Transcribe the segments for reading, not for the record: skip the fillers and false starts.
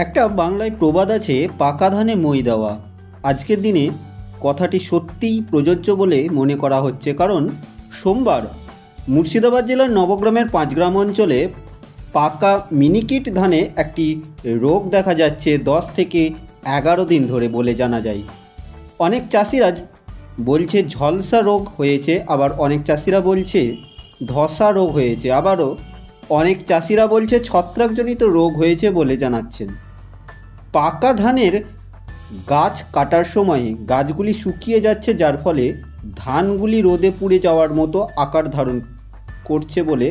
একটা বাংলায় প্রবাদ আছে, পাকা ধানে মই দেওয়া। আজকের দিনে কথাটি সত্যিই প্রযোজ্য বলে মনে করা হচ্ছে, কারণ সোমবার মুর্শিদাবাদ জেলার নবগ্রামের পাঁচগ্রাম অঞ্চলে পাকা মিনিকিট ধানে একটি রোগ দেখা যাচ্ছে 10 থেকে 11 দিন ধরে বলে জানা যায়। অনেক চাষিরা বলছে ঝলসা রোগ হয়েছে, আবার অনেক চাষিরা বলছে ধসা রোগ হয়েছে, আবারও অনেক চাষিরা বলছে ছত্রাকজনিত রোগ হয়েছে বলে জানাচ্ছেন। পাকা ধানের গাছ কাটার সময় গাছগুলি শুকিয়ে যাচ্ছে, যার ফলে ধানগুলি রোদে পুড়ে যাওয়ার মতো আকার ধারণ করছে বলে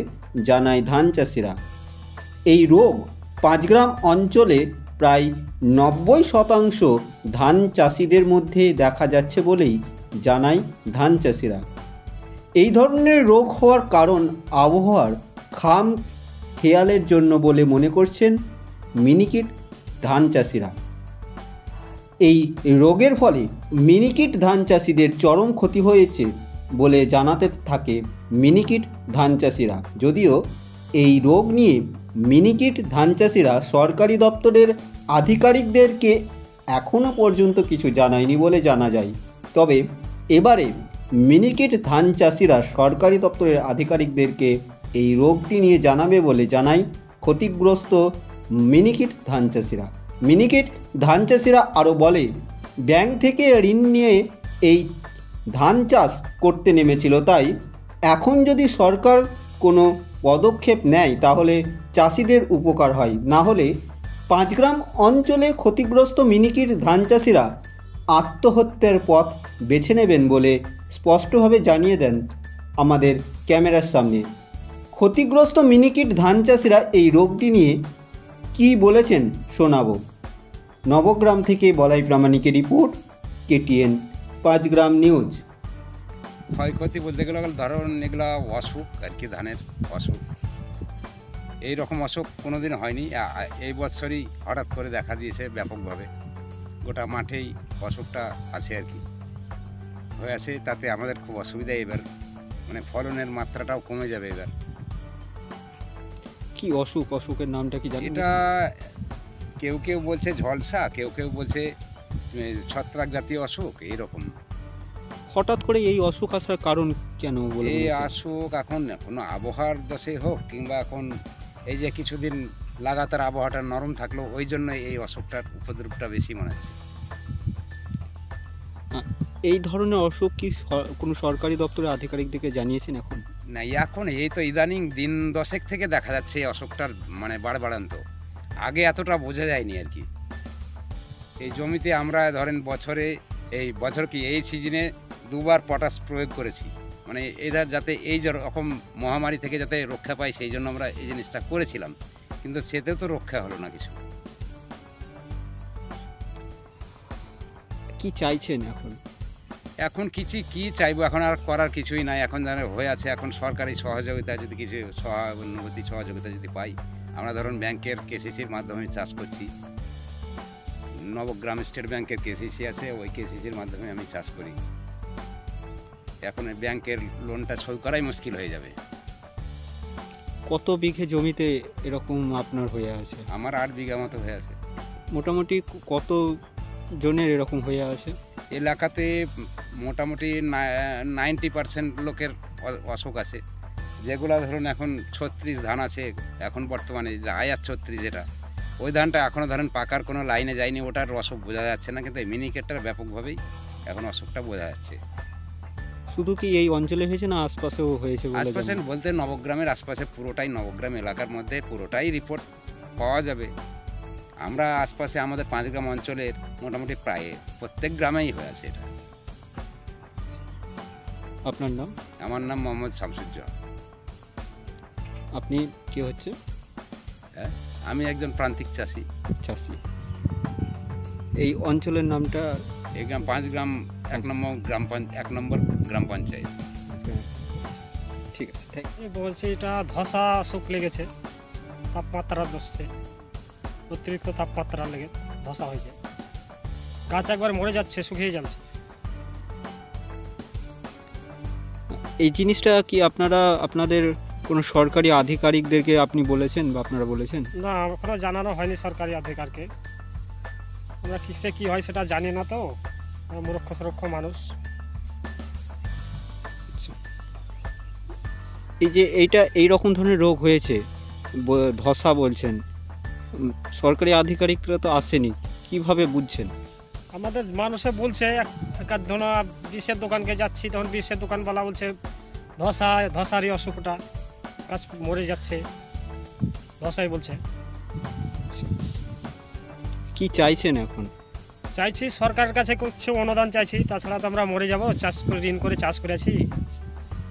জানায় ধান চাষিরা। এই রোগ পাঁচগ্রাম অঞ্চলে প্রায় 90% ধান চাষিদের মধ্যে দেখা যাচ্ছে বলেই জানায় ধান চাষিরা। এই ধরনের রোগ হওয়ার কারণ আবহাওয়ার খাম খেয়ালের জন্য বলে মনে করছেন মিনিকিট ধান চাষিরা। এই রোগের ফলে মিনিকিট ধান চাষিদের চরম ক্ষতি হয়েছে বলে জানাতে থাকে মিনিকিট ধান চাষিরা। যদিও এই রোগ নিয়ে মিনিকিট ধান চাষিরা সরকারি দপ্তরের আধিকারিকদেরকে এখনও পর্যন্ত কিছু জানায়নি বলে জানা যায়। তবে এবারে মিনিকিট ধান চাষিরা সরকারি দপ্তরের আধিকারিকদেরকে এই রোগটি নিয়ে জানাবে বলে জানায় ক্ষতিগ্রস্ত মিনিকিট ধান চাষিরা। মিনিকিট ধান চাষিরা আরও বলে, ব্যাংক থেকে ঋণ নিয়ে এই ধান চাষ করতে নেমেছিল, তাই এখন যদি সরকার কোনো পদক্ষেপ নেয় তাহলে চাষিদের উপকার হয়, না হলে পাঁচগ্রাম অঞ্চলের ক্ষতিগ্রস্ত মিনিকিট ধান চাষিরা আত্মহত্যার পথ বেছে নেবেন বলে স্পষ্টভাবে জানিয়ে দেন আমাদের ক্যামেরার সামনে। ক্ষতিগ্রস্ত মিনিকিট ধান চাষিরা এই রোগটি নিয়ে কী বলেছেন শোনাবো। নবগ্রাম থেকে বলাই প্রামাণিকের রিপোর্ট, কেটিএন পাঁচগ্রাম নিউজ। ক্ষয়ক্ষতি বলতে গেলে ধরুন এগুলো অসুখ আর কি, ধানের অসুখ। এই রকম অসুখ কোনোদিন হয়নি, এই বছরই হঠাৎ করে দেখা দিয়েছে ব্যাপকভাবে। গোটা মাঠেই অসুখটা আছে আর কি, হয়ে আছে। তাতে আমাদের খুব অসুবিধা এবার, মানে ফলনের মাত্রাটাও কমে যাবে এবার। কি অসুখ, অসুখের নামটা কি জানেন? এটা কেউ কেউ বলছে ঝলসা, কেউ কেউ বলছে ছত্রাক জাতীয় অসুখ। এইরকম হঠাৎ করে এই অসুখ আসার কারণ কেন বলে এই অসুখ এখন কোনো আবহাওয়ার দোষে হোক, কিংবা এখন এই যে কিছুদিন লাগাতার আবহাওয়াটা নরম থাকলো, ওই জন্য এই অসুখটার উপদ্রবটা বেশি মনে হচ্ছে। এই ধরনের অসুখ কি কোনো সরকারি দপ্তরের আধিকারিকদেরকে জানিয়েছেন এখন? না, এখন এই তো ইদানিং দিন 10 থেকে দেখা যাচ্ছে এই অসুখটার মানে বাড়বাড়ন্ত। আগে এতটা বোঝা যায়নি আর কি। এই জমিতে আমরা ধরেন এই বছর কি এই সিজনে 2 বার পটাশ প্রয়োগ করেছি, মানে এদের যাতে এই রকম মহামারী থেকে যাতে রক্ষা পাই, সেই জন্য আমরা এই জিনিসটা করেছিলাম, কিন্তু সেতেও তো রক্ষা হলো না কিছু। কি চাইছেন এখন? এখন কি চাইবো, এখন আর করার কিছুই নাই। এখন যেন হয়ে আছে, এখন সরকারি সহযোগিতা যদি কিছু সহযোগিতা যদি পাই। আমরা ধরুন ব্যাংকের কেসিসির মাধ্যমে চাষ করছি, নবগ্রাম স্টেট ব্যাংকের কেসিসি আছে, ওই কেসিসির মাধ্যমে আমি চাষ করি। এখন ব্যাংকের লোনটা সই করাই মুশকিল হয়ে যাবে। কত বিঘে জমিতে এরকম আপনার হয়ে আছে? আমার 8 বিঘা মতো হয়ে আছে। মোটামুটি কত জনের এরকম হয়ে আছে এলাকাতে? মোটামুটি 90% লোকের অসুখ আছে। যেগুলো ধরুন এখন 36 ধান আছে, এখন বর্তমানে আয়াত 36, যেটা ওই ধানটা এখনও ধরেন পাকার কোনো লাইনে যায়নি, ওটার অসুখ বোঝা যাচ্ছে না, কিন্তু এই মিনিকেটটার ব্যাপকভাবেই এখন অসুখটা বোঝা যাচ্ছে। শুধু কি এই অঞ্চলে হয়েছে না আশপাশেও হয়েছে? আশপাশে বলতে নবগ্রামের আশপাশে পুরোটাই, নবগ্রাম এলাকার মধ্যে পুরোটাই রিপোর্ট পাওয়া যাবে। আমরা আশপাশে আমাদের পাঁচগ্রাম অঞ্চলের মোটামুটি প্রায় প্রত্যেক গ্রামেই হয়ে আছে এটা। আপনার নাম? আমার নাম মোহাম্মদ শামসুজ্জামান। আপনি কি হচ্ছে? হ্যাঁ, আমি একজন প্রান্তিক চাষি। এই অঞ্চলের নামটা? এই গ্রাম পাঁচগ্রাম 1 নম্বর গ্রাম পঞ্চায়েত। ঠিক আছে, বলছি এটা ধসা অসুখ লেগেছে, তাপমাত্রা দোষে, অতিরিক্ত তাপমাত্রা লেগে ধসা হয়েছে। গাছ একবার মরে যাচ্ছে, শুকিয়ে যাচ্ছে। এই জিনিসটা কি আপনাদের কোনো সরকারি আধিকারিকদেরকে আপনি বলেছেন বা আপনারা বলেছেন? না, এখনো জানানো হয়নি সরকারি আধিকারকে। আমরা কিসে কি হয় সেটা জানি না, তো আমরা মূর্খ সুরক্ষ মানুষ। এই যে এই রকম ধরনের রোগ হয়েছে, ধসা বলছেন, সরকারি আধিকারিকরা তো আসেনি, কিভাবে বুঝছেন? আমাদের মানুষে বলছে, এক ধরুন বিষের দোকানকে যাচ্ছি, তখন বিষের দোকানওয়ালা বলছে ধসারই অসুখটা, গাছ মরে যাচ্ছে, ধসাই বলছে। কি চাইছেন এখন? চাইছি সরকারের কাছে কিছু অনুদান চাইছি, তাছাড়া তো আমরা মরে যাব। চাষ করে ঋণ করে চাষ করেছি,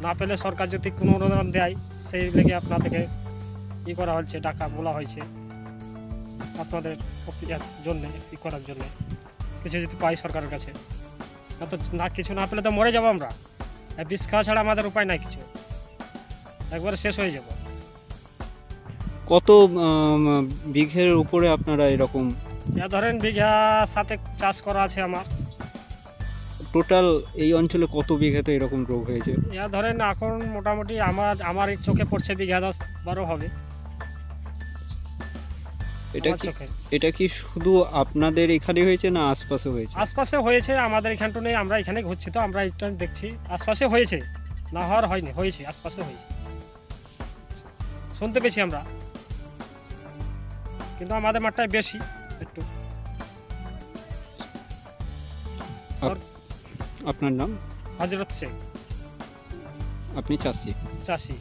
না পেলে সরকার যদি কোনো অনুদান দেয় সেই লেগে আপনাদেরকে ই করা হচ্ছে, টাকা বলা হয়েছে আপনাদের জন্য ই করার জন্য। কিছু যদি পাই সরকারের কাছে, না তো না, কিছু না পেলে তো মরে যাবো আমরা। বিষ খাওয়া ছাড়া আমাদের উপায় নাই কিছু, একবারে শেষ হয়ে যাব। কত বিঘের উপরে আপনারা এরকম? ধরেন বিঘা 7 চাষ করা আছে আমার। টোটাল এই অঞ্চলে কত বিঘাতে এরকম রোগ হয়েছে? ধরেন এখন মোটামুটি আমার এই চোখে পড়ছে বিঘা 10-12 হবে। এটা কি শুধু আপনাদের এখানে হয়েছে না আশপাশে হয়েছে? আশপাশে হয়েছে, আমাদের এখানটা নেই, আমরা এখানে ঘুরছি, তো আমরা এটা দেখছি। আশপাশে হয়েছে, না হওয়ার হয়নি, হয়েছে, আশপাশে হয়েছে, শুনতে পেয়েছি আমরা, কিন্তু আমাদের মাঠটায় বেশি একটু। আপনার নাম? হজরত শেখ। আপনি চাষি? চাষি।